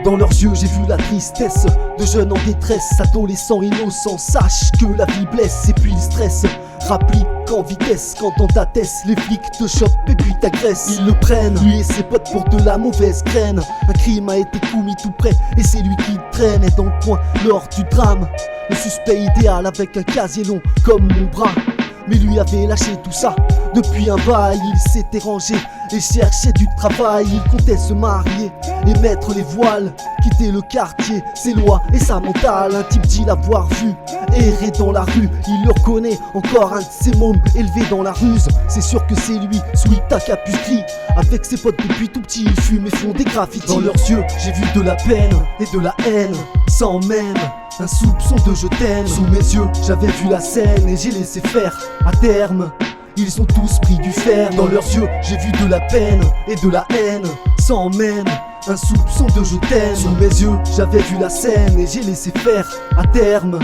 Dans leurs yeux j'ai vu la tristesse de jeunes en détresse, adolescents innocents. Sache que la vie blesse et puis le stress rapplique en vitesse. Quand dans ta tête les flics te chopent et puis t'agressent. Ils le prennent, lui et ses potes, pour de la mauvaise graine. Un crime a été commis tout près et c'est lui qui traîne. Et dans le coin lors du drame, le suspect idéal avec un casier long comme mon bras. Mais lui avait lâché tout ça depuis un bail. Il s'était rangé et cherchait du travail. Il comptait se marier et mettre les voiles, quitter le quartier, ses lois et sa mentale. Un type dit l'avoir vu errer dans la rue. Il le reconnaît encore, un de ses mômes élevé dans la ruse. C'est sûr que c'est lui, sweet à capuche gris. Avec ses potes depuis tout petit, ils fument et font des graffitis. Dans leurs yeux, j'ai vu de la peine et de la haine, sans même un soupçon de je t'aime. Sous mes yeux, j'avais vu la scène et j'ai laissé faire. À terme, ils ont tous pris du fer. Dans leurs yeux, j'ai vu de la peine et de la haine, sans même un soupçon de je t'aime. Sous mes yeux, j'avais vu la scène et j'ai laissé faire. À terme,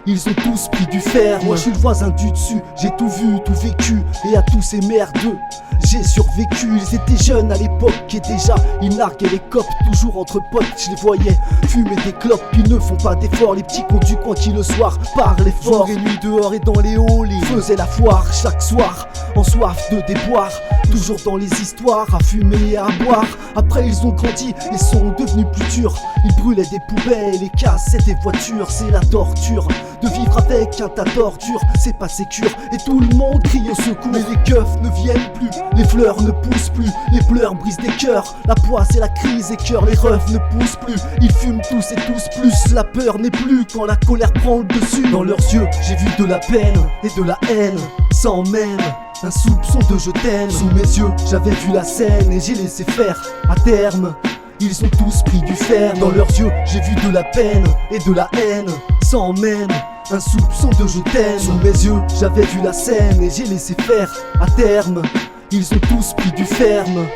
ils ont tous pris du fer. Moi je suis le voisin du dessus, j'ai tout vu, tout vécu. Et à tous ces merdeux, j'ai survécu. Ils étaient jeunes à l'époque et déjà ils narguaient les copes. Toujours entre potes, je les voyais fumer des clopes. Ils ne font pas d'efforts, les petits cons du coin qui le soir parlaient fort. Jour et nuit dehors et dans les halls, ils faisaient la foire chaque soir, en soif de déboire. Toujours dans les histoires, à fumer et à boire. Après ils ont grandi et sont devenus plus durs. Ils brûlaient des poubelles, les cassettes des voitures. C'est la torture de vivre avec un tas d'ordures, c'est pas sécure et tout le monde crie au secours. Mais les keufs ne viennent plus, les fleurs ne poussent plus, les pleurs brisent des cœurs, la poisse et la crise écœurent, les refs ne poussent plus, ils fument tous et tous plus. La peur n'est plus quand la colère prend le dessus. Dans leurs yeux, j'ai vu de la peine et de la haine, sans même un soupçon de je t'aime. Sous mes yeux, j'avais vu la scène et j'ai laissé faire. À terme, ils ont tous pris du fer. Dans leurs yeux, j'ai vu de la peine et de la haine, sans même un soupçon de je t'aime. Sous mes yeux, j'avais vu la scène et j'ai laissé faire. À terme, ils ont tous pris du ferme.